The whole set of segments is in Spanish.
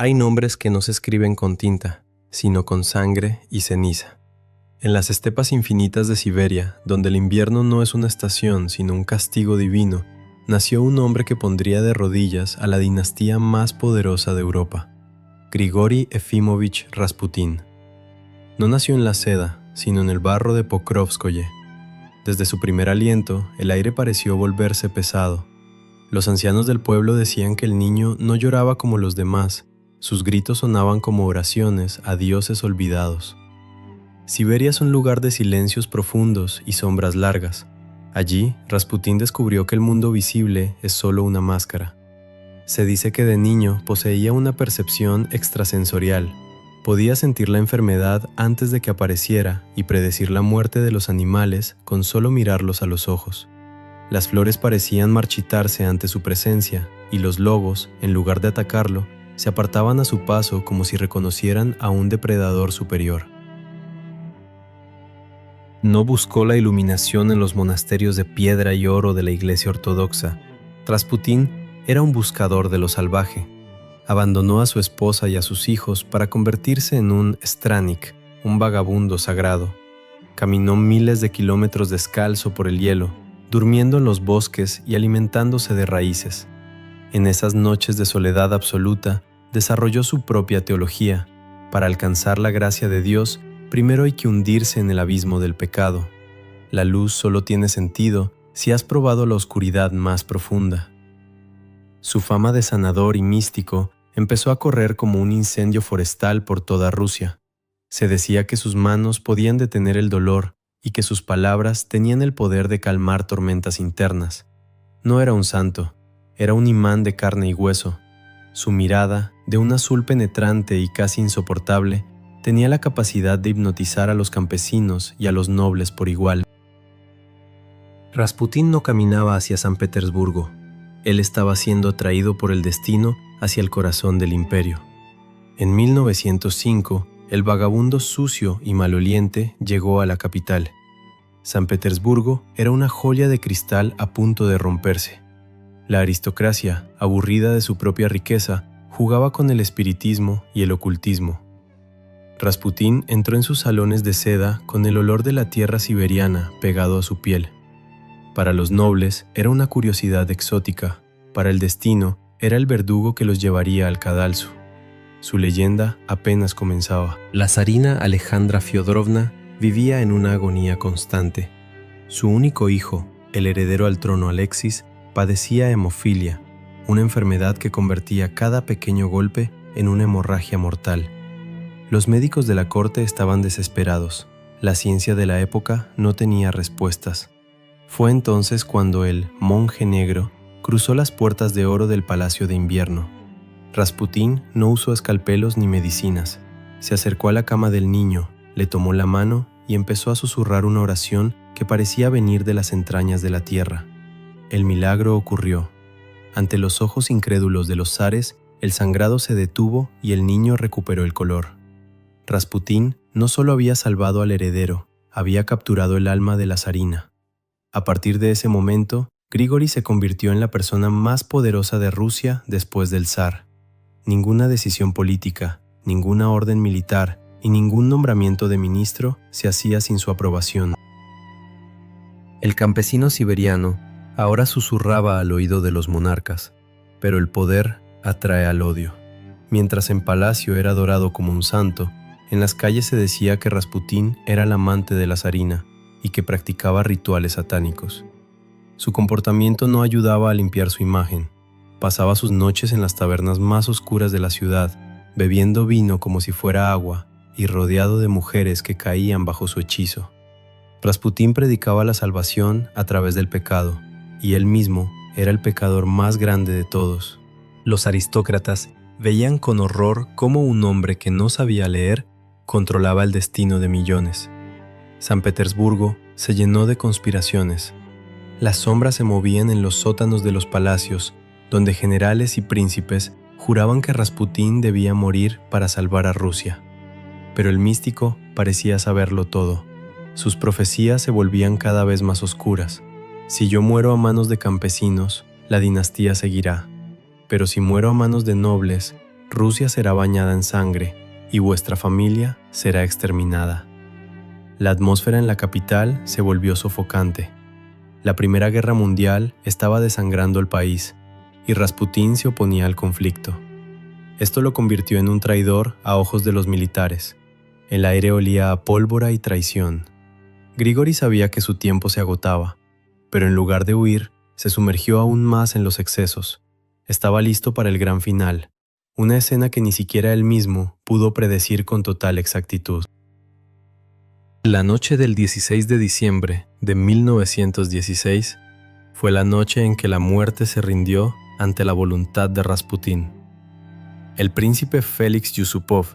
Hay nombres que no se escriben con tinta, sino con sangre y ceniza. En las estepas infinitas de Siberia, donde el invierno no es una estación, sino un castigo divino, nació un hombre que pondría de rodillas a la dinastía más poderosa de Europa, Grigori Efimóvich Rasputín. No nació en la seda, sino en el barro de Pokrovskoye. Desde su primer aliento, el aire pareció volverse pesado. Los ancianos del pueblo decían que el niño no lloraba como los demás, sus gritos sonaban como oraciones a dioses olvidados. Siberia es un lugar de silencios profundos y sombras largas. Allí, Rasputín descubrió que el mundo visible es solo una máscara. Se dice que de niño poseía una percepción extrasensorial. Podía sentir la enfermedad antes de que apareciera y predecir la muerte de los animales con solo mirarlos a los ojos. Las flores parecían marchitarse ante su presencia y los lobos, en lugar de atacarlo, se apartaban a su paso como si reconocieran a un depredador superior. No buscó la iluminación en los monasterios de piedra y oro de la Iglesia Ortodoxa. Rasputín era un buscador de lo salvaje. Abandonó a su esposa y a sus hijos para convertirse en un stranik, un vagabundo sagrado. Caminó miles de kilómetros descalzo por el hielo, durmiendo en los bosques y alimentándose de raíces. En esas noches de soledad absoluta, desarrolló su propia teología. Para alcanzar la gracia de Dios, primero hay que hundirse en el abismo del pecado. La luz solo tiene sentido si has probado la oscuridad más profunda. Su fama de sanador y místico empezó a correr como un incendio forestal por toda Rusia. Se decía que sus manos podían detener el dolor y que sus palabras tenían el poder de calmar tormentas internas. No era un santo, era un imán de carne y hueso. Su mirada, de un azul penetrante y casi insoportable, tenía la capacidad de hipnotizar a los campesinos y a los nobles por igual. Rasputín no caminaba hacia San Petersburgo. Él estaba siendo atraído por el destino hacia el corazón del imperio. En 1905, el vagabundo sucio y maloliente llegó a la capital. San Petersburgo era una joya de cristal a punto de romperse. La aristocracia, aburrida de su propia riqueza, jugaba con el espiritismo y el ocultismo. Rasputín entró en sus salones de seda con el olor de la tierra siberiana pegado a su piel. Para los nobles era una curiosidad exótica, para el destino era el verdugo que los llevaría al cadalso. Su leyenda apenas comenzaba. La zarina Alejandra Fyodorovna vivía en una agonía constante. Su único hijo, el heredero al trono Alexis, padecía hemofilia, una enfermedad que convertía cada pequeño golpe en una hemorragia mortal. Los médicos de la corte estaban desesperados. La ciencia de la época no tenía respuestas. Fue entonces cuando el monje negro cruzó las puertas de oro del Palacio de Invierno. Rasputín no usó escalpelos ni medicinas. Se acercó a la cama del niño, le tomó la mano y empezó a susurrar una oración que parecía venir de las entrañas de la tierra. El milagro ocurrió. Ante los ojos incrédulos de los zares, el sangrado se detuvo y el niño recuperó el color. Rasputín no solo había salvado al heredero, había capturado el alma de la zarina. A partir de ese momento, Grigori se convirtió en la persona más poderosa de Rusia después del zar. Ninguna decisión política, ninguna orden militar y ningún nombramiento de ministro se hacía sin su aprobación. El campesino siberiano ahora susurraba al oído de los monarcas, pero el poder atrae al odio. Mientras en palacio era adorado como un santo, en las calles se decía que Rasputín era el amante de la zarina y que practicaba rituales satánicos. Su comportamiento no ayudaba a limpiar su imagen. Pasaba sus noches en las tabernas más oscuras de la ciudad, bebiendo vino como si fuera agua y rodeado de mujeres que caían bajo su hechizo. Rasputín predicaba la salvación a través del pecado, y él mismo era el pecador más grande de todos. Los aristócratas veían con horror cómo un hombre que no sabía leer controlaba el destino de millones. San Petersburgo se llenó de conspiraciones. Las sombras se movían en los sótanos de los palacios, donde generales y príncipes juraban que Rasputín debía morir para salvar a Rusia. Pero el místico parecía saberlo todo. Sus profecías se volvían cada vez más oscuras. Si yo muero a manos de campesinos, la dinastía seguirá. Pero si muero a manos de nobles, Rusia será bañada en sangre y vuestra familia será exterminada. La atmósfera en la capital se volvió sofocante. La Primera Guerra Mundial estaba desangrando el país y Rasputín se oponía al conflicto. Esto lo convirtió en un traidor a ojos de los militares. El aire olía a pólvora y traición. Grigori sabía que su tiempo se agotaba, pero en lugar de huir, se sumergió aún más en los excesos. Estaba listo para el gran final, una escena que ni siquiera él mismo pudo predecir con total exactitud. La noche del 16 de diciembre de 1916 fue la noche en que la muerte se rindió ante la voluntad de Rasputín. El príncipe Félix Yusupov,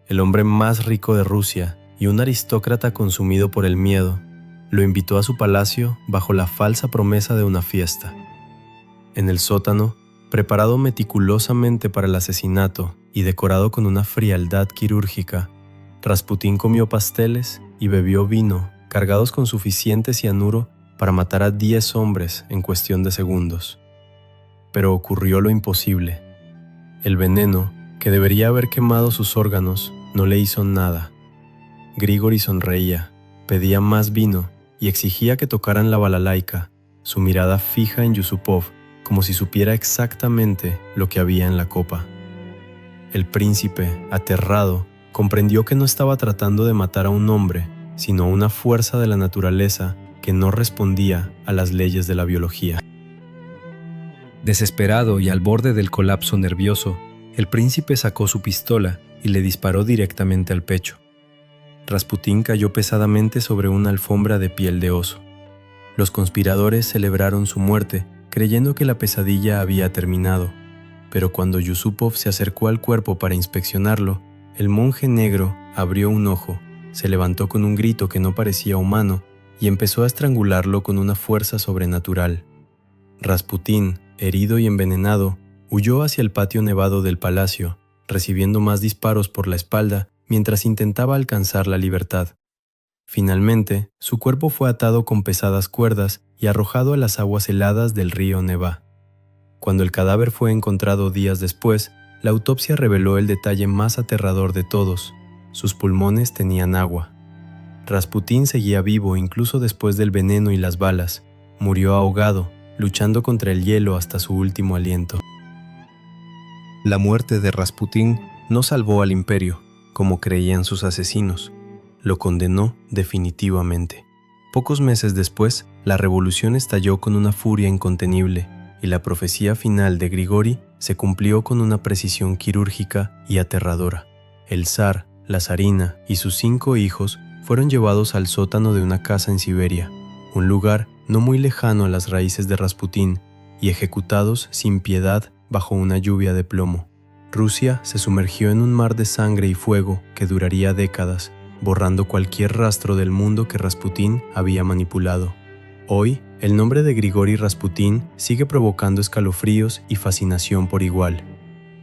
el hombre más rico de Rusia y un aristócrata consumido por el miedo, lo invitó a su palacio bajo la falsa promesa de una fiesta. En el sótano, preparado meticulosamente para el asesinato y decorado con una frialdad quirúrgica, Rasputín comió pasteles y bebió vino cargados con suficiente cianuro para matar a 10 hombres en cuestión de segundos. Pero ocurrió lo imposible. El veneno, que debería haber quemado sus órganos, no le hizo nada. Grigori sonreía, pedía más vino y exigía que tocaran la balalaika, su mirada fija en Yusupov, como si supiera exactamente lo que había en la copa. El príncipe, aterrado, comprendió que no estaba tratando de matar a un hombre, sino a una fuerza de la naturaleza que no respondía a las leyes de la biología. Desesperado y al borde del colapso nervioso, el príncipe sacó su pistola y le disparó directamente al pecho. Rasputín cayó pesadamente sobre una alfombra de piel de oso. Los conspiradores celebraron su muerte, creyendo que la pesadilla había terminado, pero cuando Yusupov se acercó al cuerpo para inspeccionarlo, el monje negro abrió un ojo, se levantó con un grito que no parecía humano y empezó a estrangularlo con una fuerza sobrenatural. Rasputín, herido y envenenado, huyó hacia el patio nevado del palacio, recibiendo más disparos por la espalda mientras intentaba alcanzar la libertad. Finalmente, su cuerpo fue atado con pesadas cuerdas y arrojado a las aguas heladas del río Neva. Cuando el cadáver fue encontrado días después, la autopsia reveló el detalle más aterrador de todos: sus pulmones tenían agua. Rasputín seguía vivo incluso después del veneno y las balas. Murió ahogado, luchando contra el hielo hasta su último aliento. La muerte de Rasputín no salvó al imperio, como creían sus asesinos. Lo condenó definitivamente. Pocos meses después, la revolución estalló con una furia incontenible y la profecía final de Grigori se cumplió con una precisión quirúrgica y aterradora. El zar, la zarina y sus 5 hijos fueron llevados al sótano de una casa en Siberia, un lugar no muy lejano a las raíces de Rasputín, y ejecutados sin piedad bajo una lluvia de plomo. Rusia se sumergió en un mar de sangre y fuego que duraría décadas, borrando cualquier rastro del mundo que Rasputín había manipulado. Hoy, el nombre de Grigori Rasputín sigue provocando escalofríos y fascinación por igual.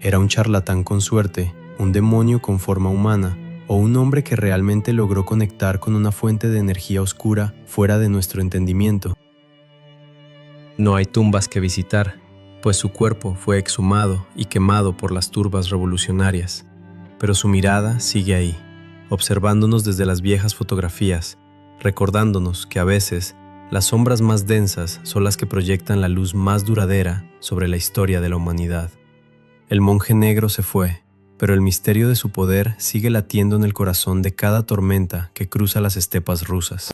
Era un charlatán con suerte, un demonio con forma humana, o un hombre que realmente logró conectar con una fuente de energía oscura fuera de nuestro entendimiento. No hay tumbas que visitar, pues su cuerpo fue exhumado y quemado por las turbas revolucionarias, pero su mirada sigue ahí, observándonos desde las viejas fotografías, recordándonos que a veces las sombras más densas son las que proyectan la luz más duradera sobre la historia de la humanidad. El monje negro se fue, pero el misterio de su poder sigue latiendo en el corazón de cada tormenta que cruza las estepas rusas.